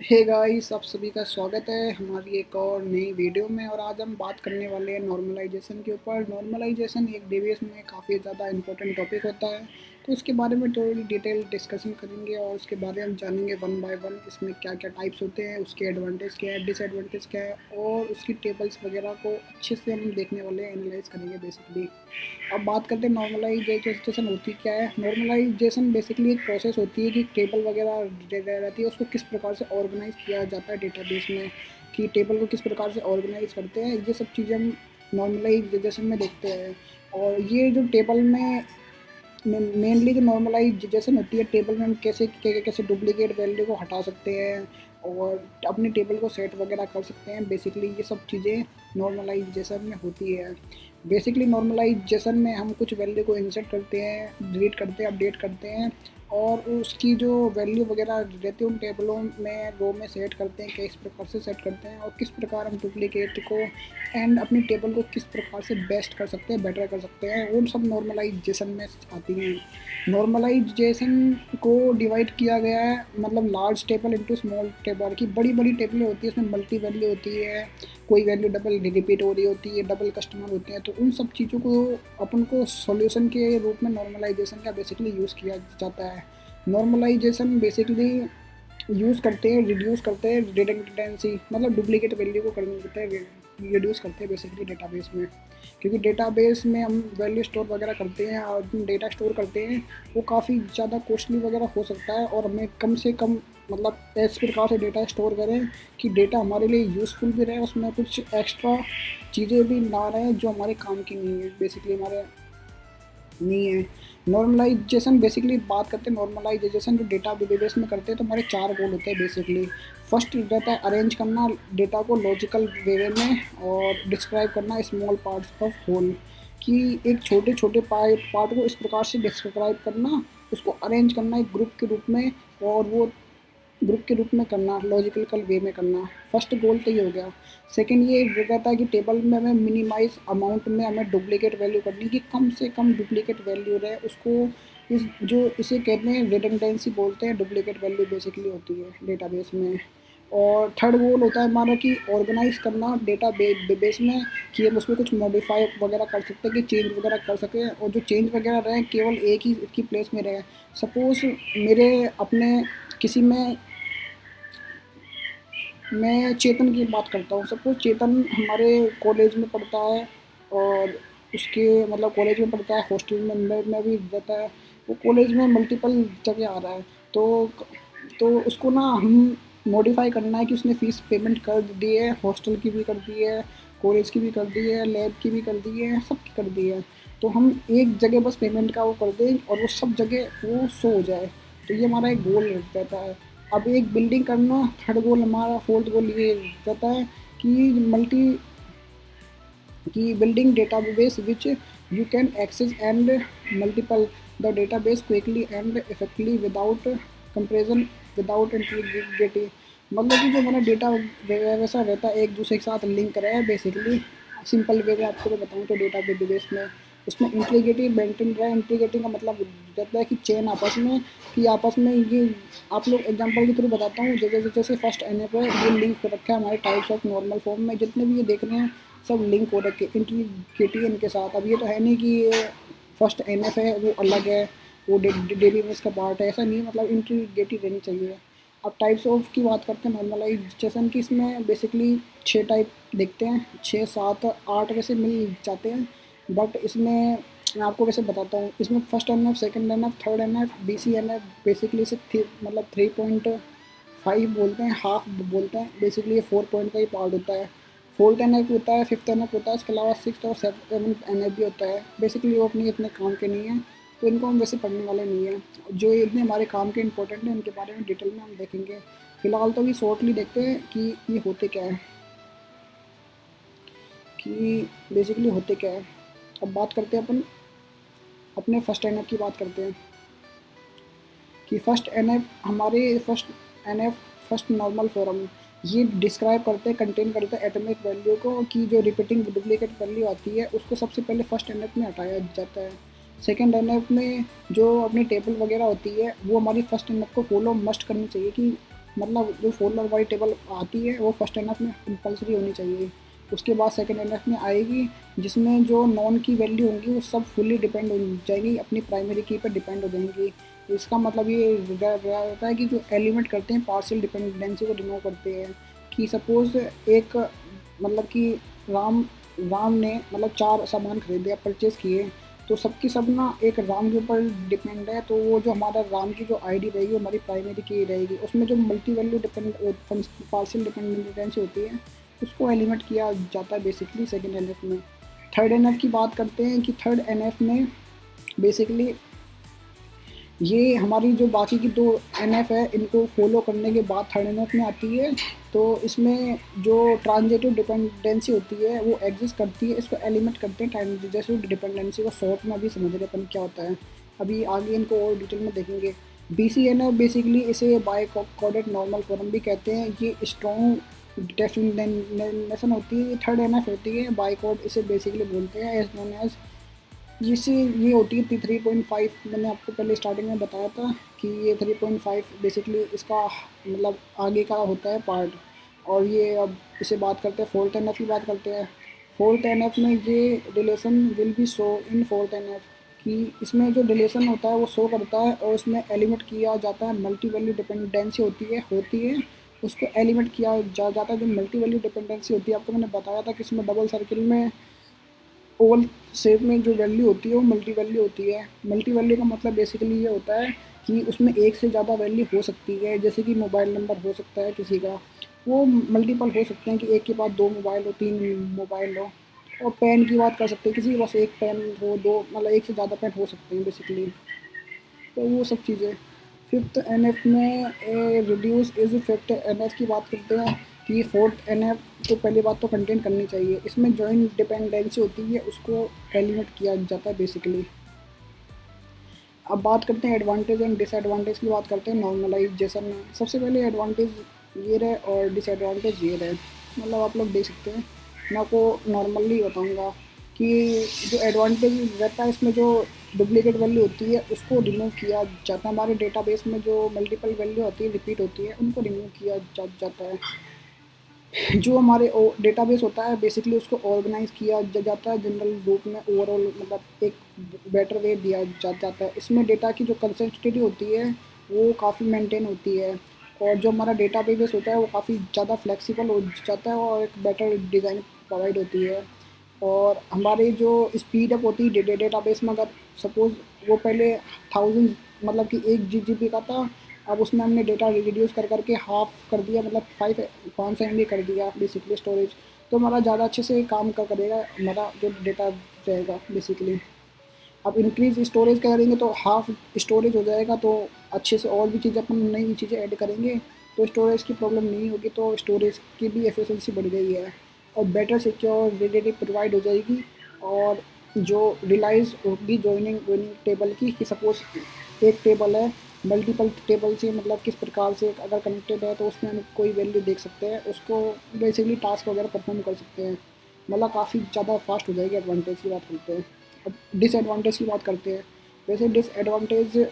Hey guys, आप सभी का स्वागत है हमारी एक और नई वीडियो में। और आज हम बात करने वाले हैं नॉर्मलाइजेशन के ऊपर। नॉर्मलाइजेशन एक डेविएशन में काफ़ी ज़्यादा इंपॉर्टेंट टॉपिक होता है, तो इसके बारे में थोड़ी डिटेल डिस्कशन करेंगे और उसके बारे में हम जानेंगे वन बाय वन इसमें क्या क्या टाइप्स होते हैं, उसके एडवांटेज क्या है, डिसएडवांटेज क्या है, और उसकी टेबल्स वगैरह को अच्छे से हम देखने वाले हैं, एनालाइज करेंगे बेसिकली। अब बात करते हैं नॉर्मलाइजेशन होती क्या है। नॉर्मलाइजेशन बेसिकली एक प्रोसेस होती है कि टेबल वगैरह रहती है, उसको किस प्रकार से ऑर्गेनाइज किया जाता है डेटाबेस में, कि टेबल को किस प्रकार से ऑर्गेनाइज करते हैं, ये सब चीज़ें हम नॉर्मलाइजेशन में देखते हैं। और ये जो टेबल में मेनली जो नॉर्मलाइजेशन होती है, टेबल में हम कैसे कैसे डुप्लीकेट वैल्यू को हटा सकते हैं और अपने टेबल को सेट वगैरह कर सकते हैं। बेसिकली ये सब चीज़ें नॉर्मलाइजेशन में होती है। बेसिकली नॉर्मलाइजेशन में हम कुछ वैल्यू को इंसर्ट करते हैं, डिलीट करते हैं, अपडेट करते हैं, और उसकी जो वैल्यू वगैरह रहती है उन टेबलों में रो में सेट करते हैं, किस प्रकार से सेट करते हैं और किस प्रकार हम डुप्लीकेट को एंड अपनी टेबल को किस प्रकार से बेस्ट कर सकते हैं, बेटर कर सकते हैं, वो सब नॉर्मलाइजेशन में आती हैं। नॉर्मलाइजेशन को डिवाइड किया गया है, मतलब large table into small table. की बड़ी बड़ी टेबलें होती है, उसमें मल्टी वैल्यू होती है, कोई वैल्यू डबल रिपीट हो रही होती है, डबल कस्टमर होते हैं, तो उन सब चीज़ों को अपन को सॉल्यूशन के रूप में नॉर्मलाइजेशन का बेसिकली यूज़ किया जाता है। नॉर्मलाइजेशन बेसिकली यूज़ करते हैं, रिड्यूस करते हैं रिडंडेंसी, मतलब डुप्लीकेट वैल्यू को करते हैं, रिड्यूस करते हैं बेसिकली डेटाबेस में। क्योंकि डेटाबेस में हम वैल्यू स्टोर वगैरह करते हैं और डेटा स्टोर करते हैं, वो काफ़ी ज़्यादा कॉस्टली वगैरह हो सकता है, और हमें कम से कम मतलब इस प्रकार से डेटा स्टोर करें कि डेटा हमारे लिए यूज़फुल भी रहे, उसमें कुछ एक्स्ट्रा चीज़ें भी ना रहें जो हमारे काम की नहीं है, बेसिकली हमारे नहीं है। नॉर्मलाइजेशन बेसिकली बात करते हैं, नॉर्मलाइजेशन जो डेटा बेस में करते हैं, तो हमारे चार गोल होते हैं बेसिकली। फर्स्ट रहता है अरेंज करना डेटा को लॉजिकल वे में, और डिस्क्राइब करना स्मॉल पार्ट्स ऑफ होल, कि एक छोटे छोटे पार्ट को इस प्रकार से डिस्क्राइब करना, उसको अरेंज करना एक ग्रुप के रूप में, और वो ग्रुप के रूप में करना, लॉजिकल वे में करना। फर्स्ट गोल तो ये हो गया। सेकंड ये रहता है कि टेबल में हमें मिनिमाइज अमाउंट में हमें डुप्लीकेट वैल्यू करनी, कि कम से कम डुप्लीकेट वैल्यू रहे, उसको इस जो इसे कहते हैं रिडंडेंसी बोलते हैं, डुप्लीकेट वैल्यू बेसिकली होती है डेटाबेस में। और थर्ड गोल होता है हमारा कि ऑर्गेनाइज करना डेटा बेस में, कि हम उसमें कुछ मॉडिफाई वगैरह कर सकते हैं, कि चेंज वगैरह कर सकें, और जो चेंज वगैरह रहे केवल एक ही की प्लेस में रहे। सपोज़ मेरे अपने किसी में मैं चेतन की बात करता हूँ। सपोज चेतन हमारे कॉलेज में पढ़ता है, और उसके मतलब कॉलेज में पढ़ता है, हॉस्टल में भी रहता है, वो कॉलेज में मल्टीपल जगह आ रहा है। तो तो उसको ना हम मॉडिफाई करना है कि उसने फ़ीस पेमेंट कर दी है, हॉस्टल की भी कर दी है, कॉलेज की भी कर दी है, लैब की भी कर दी है, सब की कर दी है। तो हम एक जगह बस पेमेंट का वो कर दें और वो सब जगह वो शो हो जाए, तो ये हमारा एक गोल रहता है। अब एक बिल्डिंग करना थर्ड गोल हमारा। फोर्थ गोल ये रहता है कि मल्टी की building database which you can access and multiple the database quickly and effectively without comparison, without integrity. मतलब कि जो हमारा डेटा वैसा रहता है एक दूसरे के साथ लिंक रहे बेसिकली। सिंपल वे में आपको बताऊँ तो डेटा बेस में उसमें इंटीग्रिटी मेंटेन रहे। इंटीग्रिटी का मतलब रहता है कि चेन आपस में, कि आपस में ये आप लोग एग्जांपल के थ्रू बताता हूँ। जैसे जैसे फर्स्ट एन एफ है, ये लिंक हो रखा है हमारे टाइप्स ऑफ नॉर्मल फॉर्म में, जितने भी ये देख रहे हैं सब लिंक हो रखे इंटीग्रिटी इनके साथ। अब ये तो है नहीं कि फर्स्ट एन एफ है वो अलग है, वो डेली बेस का पार्ट है, ऐसा नहीं। मतलब इंटीग्रिटी रहनी चाहिए। अब टाइप्स ऑफ की बात करते हैं नॉर्मलाइजेशन की। इसमें बेसिकली 6 टाइप देखते हैं, 6 7 8 वैसे मिल जाते हैं, बट इसमें मैं आपको वैसे बताता हूँ। इसमें first N F, second N F, third N F, B C N F basically इसे मतलब 3.5 बोलते हैं, हाफ बोलते हैं। बेसिकली ये 4 पॉइंट का ही पार्ट होता है। फोर्थ एन एफ होता है, फिफ्थ एन एफ होता है, इसके अलावा सिक्स और सेवन एन एफ भी होता है। बेसिकली वो अपने इतने काम के नहीं है, तो इनको हम वैसे पढ़ने वाले नहीं हैं। जो इतने हमारे काम के इंपॉर्टेंट हैं उनके बारे में डिटेल में हम देखेंगे। फिलहाल तो ये शॉर्टली देखते हैं कि ये होते क्या है, कि बेसिकली होते क्या है। अब बात करते हैं अपन अपने फर्स्ट एन एफ की बात करते हैं, कि फर्स्ट एन एफ हमारे first N F first normal form, ये डिस्क्राइब करते हैं, कंटेन करते हैं एटॉमिक वैल्यू को, कि जो रिपीटिंग डुप्लीकेट वैल्यू आती है उसको सबसे पहले फर्स्ट एन एफ में हटाया जाता है। सेकेंड एन एफ में जो अपनी टेबल वगैरह होती है वो हमारी फर्स्ट एन एफ को फॉलो मस्ट करनी चाहिए, कि मतलब जो फॉर वाली टेबल आती है वो फर्स्ट एनएफ में कंपलसरी होनी चाहिए। उसके बाद सेकंड एनएफ में आएगी जिसमें जो नॉन की वैल्यू होंगी वो सब फुल्ली डिपेंड हो जाएगी, अपनी प्राइमरी की पर डिपेंड हो जाएंगी। तो इसका मतलब ये रहता है कि जो एलिमेंट करते हैं पार्शियल डिपेंडेंसी को रिमूव करते हैं। कि सपोज़ एक मतलब कि राम राम ने मतलब 4 सामान खरीदे या परचेज़ किए, तो सबकी सब ना एक राम के ऊपर डिपेंड है। तो वो जो हमारा राम की जो आईडी रहेगी वो हमारी प्राइमरी की रहेगी। उसमें जो मल्टी वैल्यू पार्शियल डिपेंडेंसी होती है उसको एलिमिनेट किया जाता है बेसिकली सेकंड एनएफ में। थर्ड एनएफ की बात करते हैं कि थर्ड एनएफ में बेसिकली ये हमारी जो बाकी की दो एनएफ है इनको फॉलो करने के बाद थर्ड एनएफ में आती है। तो इसमें जो ट्रांजिटिव डिपेंडेंसी होती है वो एग्जिस्ट करती है, इसको एलिमिनेट करते हैं ट्रांजिटिव डिपेंडेंसी को। शॉर्ट में अभी समझ रहे अपन क्या होता है, अभी आगे इनको और डिटेल में देखेंगे। BCNF बेसिकली इसे बाय कोडेड नॉर्मल फॉर्म भी कहते हैं। ये स्ट्रॉन्ग डेफिनेशन होती है, थर्ड एनएफ होती है बाय कोड, इसे बेसिकली बोलते हैं एज नोन एज। जिससे ये होती है 3.5। मैंने आपको पहले स्टार्टिंग में बताया था कि ये 3.5 बेसिकली इसका मतलब आगे का होता है पार्ट। और ये अब इसे बात करते हैं फोर्थ एनएफ की बात करते हैं। फोर्थ एनएफ में ये relation will be show in fourth NF कि इसमें जो रिलेशन होता है वो शो करता है और उसमें एलिमिनेट किया जाता है मल्टी वैल्यू डिपेंडेंसी होती है उसको एलिमिनेट किया जाता है। जो मल्टी वैल्यू डिपेंडेंसी होती है आपको मैंने बताया था कि इसमें डबल सर्किल में ओवल शेप में जो वैल्यू होती है वो मल्टी वैल्यू होती है। मल्टी वैल्यू का मतलब बेसिकली ये होता है कि उसमें एक से ज़्यादा वैल्यू हो सकती है। जैसे कि मोबाइल नंबर हो सकता है किसी का, वो मल्टीपल हो सकते हैं कि एक के पास 2 मोबाइल हो, 3 मोबाइल हो। और पेन की बात कर सकते हैं, किसी के पास एक पेन हो, दो मतलब एक से ज़्यादा पेन हो सकते हैं बेसिकली। तो वो सब चीज़ें। फिफ्थ एनएफ में रिड्यूस इज फिफ्थ एनएफ की बात करते हैं कि फोर्थ एनएफ तो पहली बात तो कंटेन करनी चाहिए। इसमें जॉइंट डिपेंडेंसी होती है उसको एलिमिनेट किया जाता है बेसिकली। अब बात करते हैं एडवांटेज एंड डिसएडवांटेज की बात करते हैं नॉर्मलाइजेशन में। सबसे पहले एडवांटेज ये रहे और डिसएडवांटेज ये रहे, मतलब आप लोग देख सकते हैं। मैं आपको नॉर्मली बताऊंगा कि जो एडवांटेज रहता है इसमें जो डुप्लीकेट वैल्यू होती है उसको रिमूव किया जाता है। हमारे डेटाबेस में जो मल्टीपल वैल्यू होती है रिपीट होती है उनको रिमूव किया जाता है। जो हमारे डेटाबेस होता है बेसिकली उसको ऑर्गेनाइज किया जाता है जनरल रूप में, ओवरऑल मतलब एक बेटर वे दिया जाता है। इसमें डेटा की जो कंसिस्टेंसी होती है वो काफ़ी मेंटेन होती है। और जो हमारा डेटाबेस होता है वो काफ़ी ज़्यादा फ्लेक्सिबल हो जाता है और एक बेटर डिज़ाइन प्रोवाइड होती है। और हमारी जो स्पीड अप होती है डेटाबेस में, अगर सपोज़ वो पहले थाउजेंड मतलब कि 1 GB का था, अब उसमें हमने डेटा रिड्यूस कर करके हाफ कर दिया, मतलब 500 MB कर दिया बेसिकली स्टोरेज। तो हमारा ज़्यादा अच्छे से काम करेगा हमारा जो डेटा रहेगा बेसिकली। अब इंक्रीज स्टोरेज करेंगे तो हाफ स्टोरेज हो जाएगा, तो अच्छे से और भी चीज़ें अपन नई चीज़ें ऐड करेंगे तो स्टोरेज की प्रॉब्लम नहीं होगी। तो स्टोरेज की भी एफिशिएंसी बढ़ गई है और बेटर सिक्योरिटी प्रोवाइड हो जाएगी। और जो रिलाइज होगी जॉइनिंग टेबल की, कि सपोज एक टेबल है मल्टीपल टेबल से मतलब किस प्रकार से अगर कनेक्टेड है तो उसमें हम कोई वैल्यू देख सकते हैं, उसको बेसिकली टास्क वगैरह परफॉर्म कर सकते हैं। मतलब काफ़ी ज़्यादा फास्ट हो जाएगी। एडवांटेज की बात करते हैं। अब डिसएडवांटेज की बात करते हैं। वैसे डिसएडवांटेज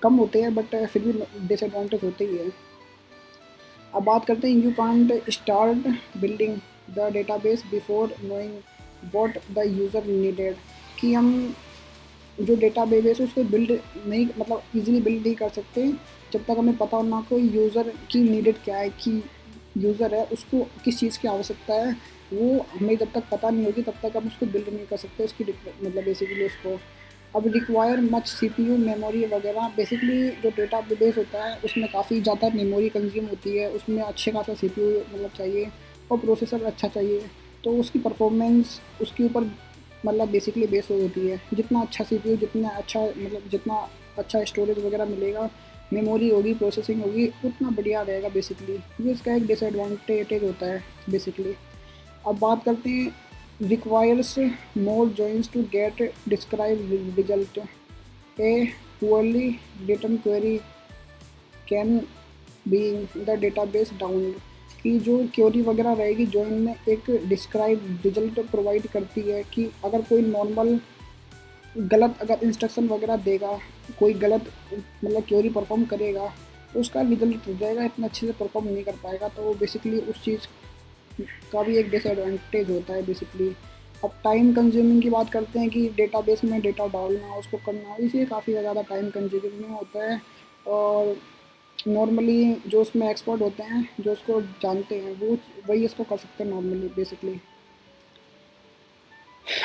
कम होते हैं बट फिर भी डिसएडवांटेज होते ही है। अब बात करते हैं you can't start building the database before knowing what the user needed. कि हम जो डेटाबेस है उसको बिल्ड नहीं मतलब इजीली बिल्ड नहीं कर सकते जब तक हमें पता हो ना कोई यूज़र की नीडेड क्या है, कि यूज़र है उसको किस चीज़ की आवश्यकता है। वो हमें जब तक पता नहीं होगी तब तक हम उसको बिल्ड नहीं कर सकते उसकी मतलब बेसिकली उसको। अब रिक्वायर मच CPU मेमोरी वगैरह। बेसिकली जो डेटा बेस होता है उसमें काफ़ी ज़्यादा मेमोरी कंज्यूम होती है, उसमें अच्छे खासा CPU मतलब चाहिए और प्रोसेसर अच्छा चाहिए। तो उसकी परफॉर्मेंस उसके ऊपर मतलब बेसिकली बेस होती है। जितना अच्छा CPU, जितना अच्छा मतलब जितना अच्छा स्टोरेज वगैरह मिलेगा, मेमोरी होगी, प्रोसेसिंग होगी, उतना बढ़िया रहेगा बेसिकली। ये इसका एक डिसएडवांटेज होता है बेसिकली। अब बात करते हैं requires more joins to get describe result. A poorly written query can be the database down. कि जो क्वेरी वगैरह रहेगी जॉइन में एक डिस्क्राइब रिजल्ट प्रोवाइड करती है कि अगर कोई नॉर्मल गलत अगर इंस्ट्रक्शन वगैरह देगा, कोई गलत मतलब क्वेरी परफॉर्म करेगा तो उसका रिजल्ट हो जाएगा, इतना अच्छे से परफॉर्म नहीं कर पाएगा। तो बेसिकली उस चीज़ का भी एक डिसएडवांटेज होता है बेसिकली। अब टाइम कंज्यूमिंग की बात करते हैं कि डेटाबेस में डेटा डालना, उसको करना, इसलिए काफ़ी ज़्यादा टाइम कंज्यूमिंग होता है। और नॉर्मली जो उसमें एक्सपर्ट होते हैं, जो उसको जानते हैं, वो वही इसको कर सकते हैं नॉर्मली बेसिकली।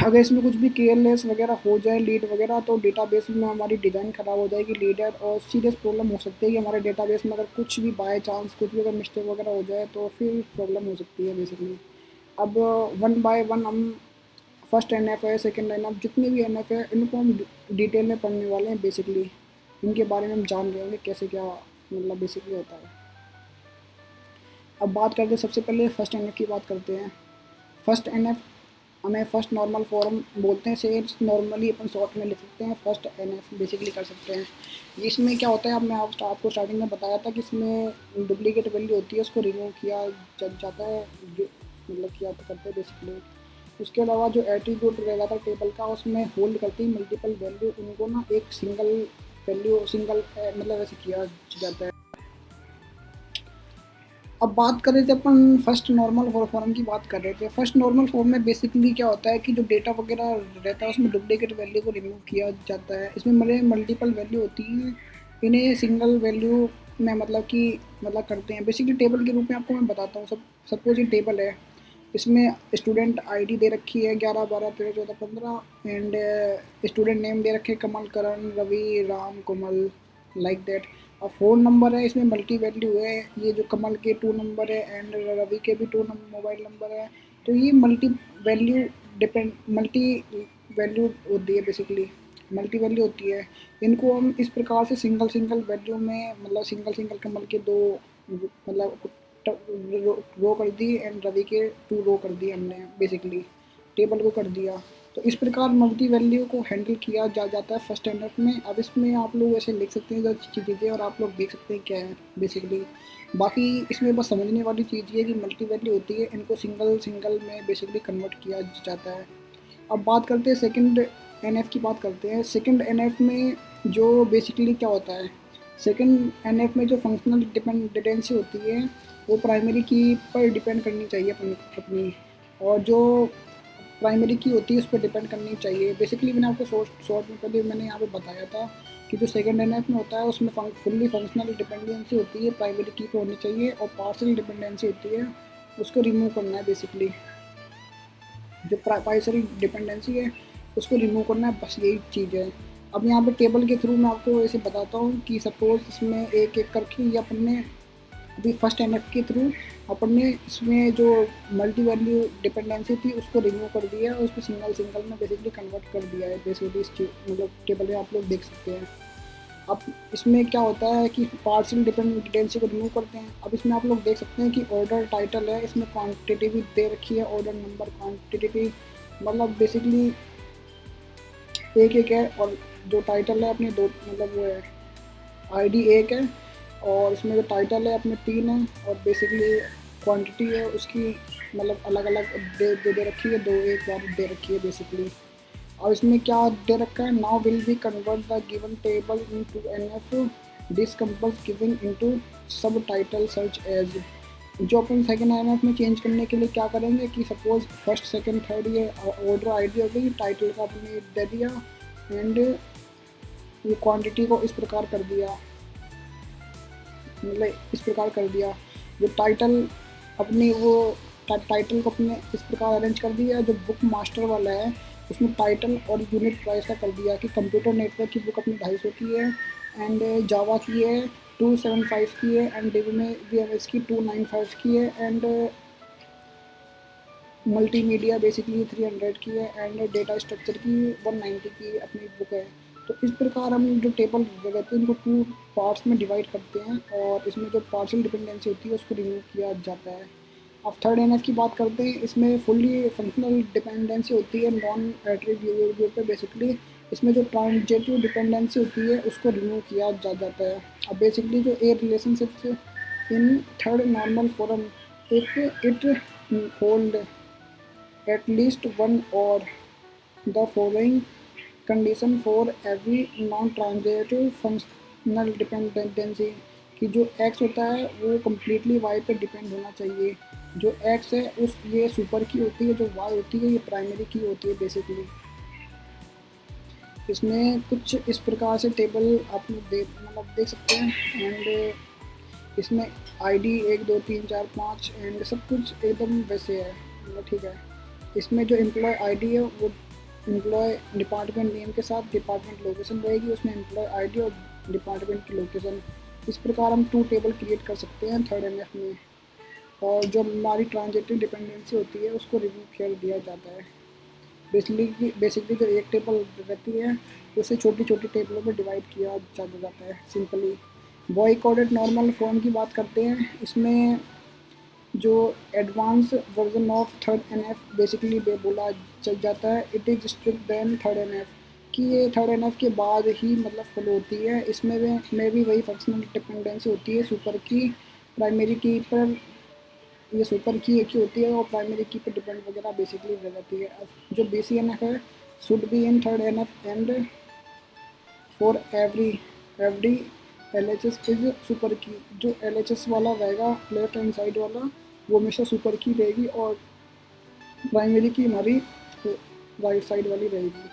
अगर इसमें कुछ भी केयरलेस वगैरह हो जाए, लीड वगैरह, तो डेटाबेस में हमारी डिज़ाइन ख़राब हो जाएगी, लीडर, और सीरियस प्रॉब्लम हो सकती है कि हमारे डेटाबेस में अगर कुछ भी बाय चांस कुछ भी अगर मिस्टेक वगैरह हो जाए तो फिर प्रॉब्लम हो सकती है बेसिकली। अब वन बाय वन हम फर्स्ट एन एफ है, सेकेंड एन एफ, जितने भी एन एफ है इनको हम डिटेल में पढ़ने वाले हैं बेसिकली। इनके बारे में हम जान रहे होंगे कैसे क्या मतलब बेसिकली होता है। अब बात करते हैं, सबसे पहले फर्स्ट एन एफ की बात करते हैं। फर्स्ट एन एफ हमें फर्स्ट नॉर्मल फॉर्म बोलते हैं, से नॉर्मली अपन शॉर्ट में लिख सकते हैं, फर्स्ट एन एफ बेसिकली कर सकते हैं। इसमें क्या होता है, अब मैं आपको स्टार्टिंग में बताया था कि इसमें डुप्लीकेट वैल्यू होती है, उसको रिमूव किया जाता है, मतलब किया करते हैं बेसिकली। उसके अलावा जो एट्रीब्यूट रहेगा था टेबल का, उसमें होल्ड करती है मल्टीपल वैल्यू, उनको ना एक सिंगल वैल्यू सिंगल मतलब ऐसे किया जाता है। अब बात कर रहे थे अपन फर्स्ट नॉर्मल फॉर्म की बात कर रहे थे। फर्स्ट नॉर्मल फॉर्म में बेसिकली क्या होता है कि जो डेटा वगैरह रहता है उसमें डुप्लीकेट वैल्यू को रिमूव किया जाता है। इसमें मेरे मल्टीपल वैल्यू होती हैं, इन्हें सिंगल वैल्यू में मतलब कि मतलब करते हैं बेसिकली टेबल के रूप में। आपको मैं बताता हूँ, सपोज ये टेबल है, इसमें स्टूडेंट आईडी दे रखी है 11 12 13 14 15, एंड स्टूडेंट नेम दे रखे कमल करण रवि राम कोमल, लाइक दैट। और फ़ोन नंबर है, इसमें मल्टी वैल्यू है, ये जो कमल के 2 नंबर है एंड रवि के भी 2 मोबाइल नंबर है। तो ये वैल्यू मल्टी वैल्यू होती है बेसिकली, मल्टी वैल्यू होती है। इनको हम इस प्रकार से सिंगल सिंगल वैल्यू में मतलब सिंगल सिंगल कमल के 2 मतलब रो कर दी एंड रवि के 2 रो कर दिए हमने बेसिकली, टेबल को कर दिया। तो इस प्रकार मल्टी वैल्यू को हैंडल किया जाता है फर्स्ट स्टैंडर्ड में। अब इसमें आप लोग ऐसे लिख सकते हैं चीज़ें और आप लोग देख सकते हैं क्या है बेसिकली। बाकी इसमें बस समझने वाली चीज़ ये है कि मल्टी वैल्यू होती है, इनको सिंगल सिंगल में बेसिकली कन्वर्ट किया जाता है। अब बात करते हैं सेकंड एनएफ की बात करते हैं। सेकंड एनएफ में जो बेसिकली क्या होता है, सेकंड एनएफ में जो फंक्शनल डिपेंडेंसी होती है वो प्राइमरी की पर डिपेंड करनी चाहिए अपनी, और जो प्राइमरी की होती है उस पर डिपेंड करनी चाहिए बेसिकली। मैंने आपको शॉर्ट में पहले मैंने यहाँ पे बताया था कि जो सेकंड एनएफ में होता है उसमें फुल्ली फंक्शनल डिपेंडेंसी होती है, प्राइमरी की पे होनी चाहिए, और पार्शियल डिपेंडेंसी होती है, उसको रिमूव करना है बेसिकली। जो पार्शियल डिपेंडेंसी है उसको रिमूव करना है, बस यही चीज़ है। अब यहाँ पे टेबल के थ्रू मैं आपको ऐसे बताता हूँ कि सपोज इसमें एक एक करके ये अपन ने अभी फर्स्ट एनएफ के थ्रू अपन ने इसमें जो मल्टी वैल्यू डिपेंडेंसी थी उसको रिमूव कर दिया है और उसको सिंगल सिंगल में बेसिकली कन्वर्ट कर दिया है बेसिकली। इस मतलब टेबल में आप लोग देख सकते हैं। अब इसमें क्या होता है कि पार्शियल डिपेंडेंसी को रिमूव करते हैं। अब इसमें आप लोग देख सकते हैं कि ऑर्डर टाइटल है, इसमें क्वांटिटी भी दे रखी है, ऑर्डर नंबर क्वांटिटी मतलब बेसिकली एक एक है, और जो टाइटल है अपने दो मतलब वो है आईडी एक है, और इसमें जो टाइटल है अपने 3 है, और बेसिकली क्वांटिटी है उसकी मतलब अलग अलग दे रखी है, 2 एक बार दे रखी है बेसिकली। और इसमें क्या दे रखा है, now will be convert the given table into NF this compels giving into sub title search as. जो अपन सेकंड एनएफ में चेंज करने के लिए क्या करेंगे कि सपोज फर्स्ट सेकंड थर्ड ये ऑर्डर आईडी हो गई, टाइटल का अपने दे दिया, एंड ये क्वांटिटी को इस प्रकार कर दिया, मतलब इस प्रकार कर दिया। जो टाइटल अपनी वो टाइटल को अपने इस प्रकार अरेंज कर दिया। जो बुक मास्टर वाला है उसमें टाइटल और यूनिट प्राइस का कर दिया कि कंप्यूटर नेटवर्क की बुक अपनी 250 की है, एंड जावा की है 275 की है, एंड डेवी में वी की 295 की है, एंड मल्टीमीडिया बेसिकली 300 की है, एंड डेटा स्ट्रक्चर की 190 की अपनी बुक है। तो इस प्रकार हम जो टेबल रहते हैं इनको 2 पार्ट्स में डिवाइड करते हैं, और इसमें जो पार्शियल डिपेंडेंसी होती है उसको रिमूव किया जाता है। अब थर्ड एनएफ की बात करते हैं। इसमें फुल्ली फंक्शनल डिपेंडेंसी होती है नॉन एट्रीब्यूट पे बेसिकली। इसमें जो ट्रांजिटिव डिपेंडेंसी होती है उसको रिमूव किया जाता है। अब बेसिकली जो ए relationship in third normal form, if it hold at least one or the following condition for every non-transitive functional dependency, कि जो एक्स होता है वो कम्प्लीटली वाई पे डिपेंड होना चाहिए। जो एक्स है उस ये सुपर की होती है, जो वाई होती है ये प्राइमरी की होती है बेसिकली। इसमें कुछ इस प्रकार से टेबल आप लोग देख सकते हैं। एंड इसमें आईडी 1 2 3 4 5 एंड सब कुछ एकदम वैसे है, मतलब ठीक है। इसमें जो एम्प्लॉय आईडी है वो एम्प्लॉय डिपार्टमेंट नेम के साथ डिपार्टमेंट लोकेशन रहेगी, उसमें एम्प्लॉय आईडी और डिपार्टमेंट की लोकेशन। इस प्रकार हम 2 टेबल क्रिएट कर सकते हैं थर्ड एनएफ में। और जो हमारी ट्रांजेक्टिव डिपेंडेंसी होती है उसको रिमूव कर दिया जाता है। बेसिकली जो एक टेबल रहती है उसे छोटी छोटी टेबलों में डिवाइड किया जाता है simply. Boyce Codd normal form की बात करते हैं। इसमें जो advance version of third NF basically बोला चल जाता है, it is strict then third NF, कि ये थर्ड एनएफ के बाद ही मतलब फॉलो होती है। इसमें में भी वही फंक्शनल डिपेंडेंसी होती है सुपर की प्राइमरी की पर। ये सुपर की एक ही होती है और प्राइमरी की पे डिपेंड वगैरह बेसिकली रह जाती है। अब जो BCNF है should be in third NF and for every LHS is super की। जो LHS वाला रहेगा लेफ्ट हैंड साइड वाला वो हमेशा सुपर की रहेगी और प्राइमरी की हमारी राइट साइड वाली रहेगी।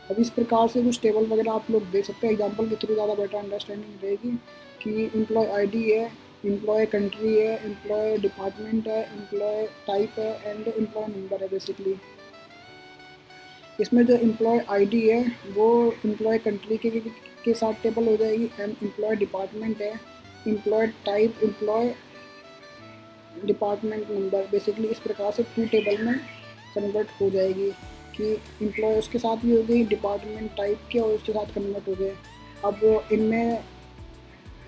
अब इस प्रकार से कुछ टेबल वगैरह आप लोग देख सकते हैं, एग्जांपल के थ्रू ज़्यादा बेटर अंडरस्टैंडिंग रहेगी। कि एम्प्लॉय आईडी है, एम्प्लॉय कंट्री है, एम्प्लॉय डिपार्टमेंट है, एम्प्लॉय टाइप है एंड एम्प्लॉय नंबर है बेसिकली। इसमें जो एम्प्लॉय आईडी है वो एम्प्लॉय कंट्री के साथ टेबल हो जाएगी एंड एम्प्लॉय डिपार्टमेंट है, employ type, employ department number. Basically इस प्रकार से 2 टेबल में कन्वर्ट हो जाएगी कि एम्प्लॉय उसके साथ भी हो गई, डिपार्टमेंट टाइप के और उसके साथ कन्वर्ट हो गए। अब इनमें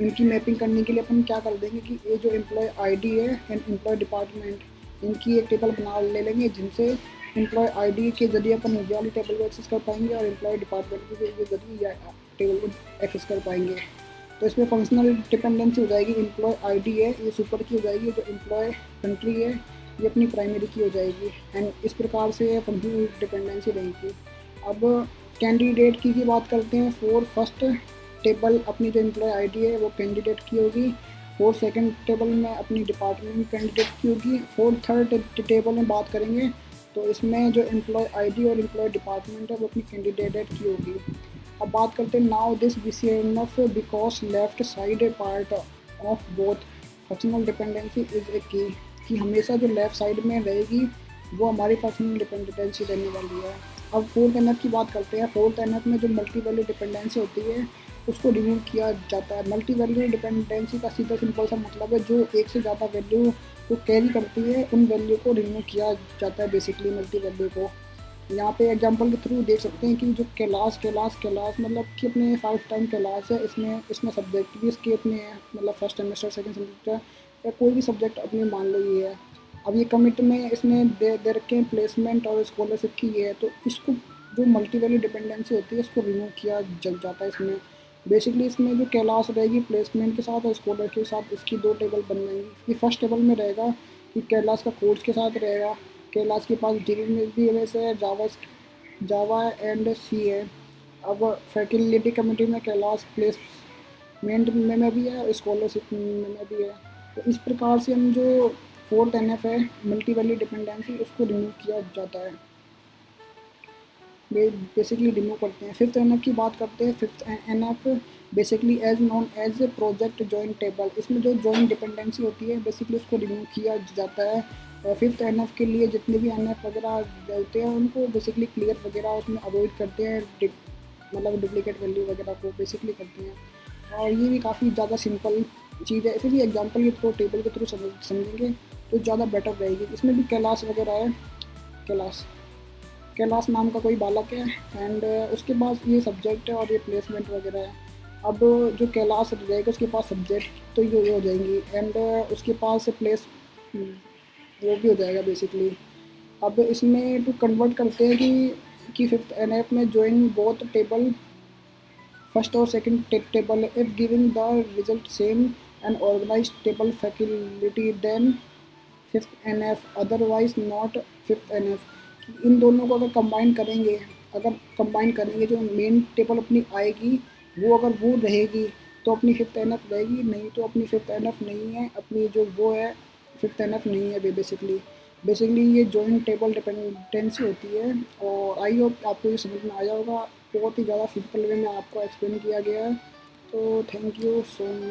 इनकी मैपिंग करने के लिए अपन क्या कर देंगे कि ये जो एम्प्लॉय आईडी है एंड एम्प्लॉय डिपार्टमेंट इनकी एक टेबल बना ले लेंगे, जिनसे एम्प्लॉय आईडी के जरिए अपन ये वाली टेबल को एक्सेस कर पाएंगे और एम्प्लॉय डिपार्टमेंट के जरिए टेबल को एक्सेस कर पाएंगे। तो इसमें फंक्शनल डिपेंडेंसी हो जाएगी, एम्प्लॉय आईडी है ये सुपर की हो जाएगी, जो एम्प्लॉय कंट्री है ये अपनी प्राइमरी की हो जाएगी एंड इस प्रकार से फंक्शनल डिपेंडेंसी रहेगी। अब कैंडिडेट की बात करते हैं। फॉर फर्स्ट टेबल अपनी जो एम्प्लॉय आईडी है वो कैंडिडेट की होगी, फॉर सेकंड टेबल में अपनी डिपार्टमेंट कैंडिडेट की होगी, फॉर थर्ड टेबल में बात करेंगे तो इसमें जो एम्प्लॉय आईडी और एम्प्लॉय डिपार्टमेंट है वो अपनी कैंडिडेट की होगी। अब बात करते हैं now this BCNF because left side part of both functional dependency is a की, कि हमेशा जो लेफ्ट साइड में रहेगी वो हमारी फंक्शनल डिपेंडेंसी रहने वाली है। अब फोर्थ एनएफ की बात करते हैं। फोर्थ एनएफ में जो मल्टी वैल्यू डिपेंडेंसी होती है उसको रिमूव किया जाता है। मल्टी वैल्यू डिपेंडेंसी का सीधा सिंपल सा मतलब है जो एक से ज़्यादा वैल्यू को कैरी करती है उन वैल्यू को रिमूव किया जाता है बेसिकली मल्टी वैल्यू को। यहाँ पे एग्जांपल के थ्रू देख सकते हैं कि जो कैलाश मतलब कि अपने 5 टाइम कैलाश है, इसमें सब्जेक्ट भी इसके अपने हैं, मतलब फर्स्ट सेमेस्टर सेकंड सेमेस्टर या कोई भी सब्जेक्ट अपने मान लो ये है। अब ये कमिट में इसमें दे रखे हैं प्लेसमेंट और स्कॉलरशिप की ये है, तो इसको जो मल्टी वैल्यू डिपेंडेंसी होती है इसको रिमूव किया जाता है इसमें। बेसिकली इसमें जो कैलाश रहेगी प्लेसमेंट के साथ और स्कॉलर के साथ इसकी 2 टेबल बन जाएंगी। ये फर्स्ट टेबल में रहेगा कि कैलाश का कोर्स के साथ रहेगा, कैलाश के पास DBMS है, जावा एंड सी है। अब फैकल्टी कमेटी में कैलाश प्लेसमेंट में भी है और स्कॉलरशिप में भी है। तो इस प्रकार से हम जो फोर्थ एनएफ है मल्टी वैल्यू डिपेंडेंसी उसको रिमूव किया जाता है, बेसिकली रिमूव करते हैं। फिफ्थ एनएफ की बात करते हैं। Fifth NF basically as known as project joint table, इसमें जो जॉइंट डिपेंडेंसी होती है बेसिकली उसको रिमूव किया जाता है। और फिफ्थ एनएफ के लिए जितने भी एनएफ वगैरह रहते हैं उनको बेसिकली क्लियर वगैरह उसमें अवॉइड करते हैं, मतलब डुप्लीकेट वैल्यू वगैरह को बेसिकली करते हैं। और ये भी काफ़ी ज़्यादा सिंपल चीज़ है, इसे भी एग्जाम्पल के थ्रू टेबल के थ्रू समझेंगे तो ज़्यादा बेटर रहेगी। इसमें भी कैलाश वगैरह है, कैलाश नाम का कोई बालक है एंड उसके पास ये सब्जेक्ट है और ये प्लेसमेंट वगैरह है। अब जो कैलाश रहेगा उसके पास सब्जेक्ट तो ये हो जाएंगी एंड उसके पास प्लेस वो भी हो जाएगा बेसिकली। अब इसमें तो कन्वर्ट करते हैं कि फिफ्थ एनएफ में ज्वाइन बोथ टेबल फर्स्ट और second table if giving the result same and organize table faculty then fifth NF otherwise not fifth NF. इन दोनों को अगर कंबाइन करेंगे जो मेन टेबल अपनी आएगी वो अगर वो रहेगी तो अपनी फिफ्थ एनएफ रहेगी, नहीं तो अपनी फिफ्थ एनएफ नहीं है, अपनी जो वो है फिफ्थ एनएफ नहीं है बेसिकली। बेसिकली ये जॉइंट टेबल डिपेंडेंसी होती है। और आई होप आपको ये समझ में आया होगा, बहुत ही ज़्यादा सिंपल वे में आपको एक्सप्लेन किया गया है। तो थैंक यू सो मच।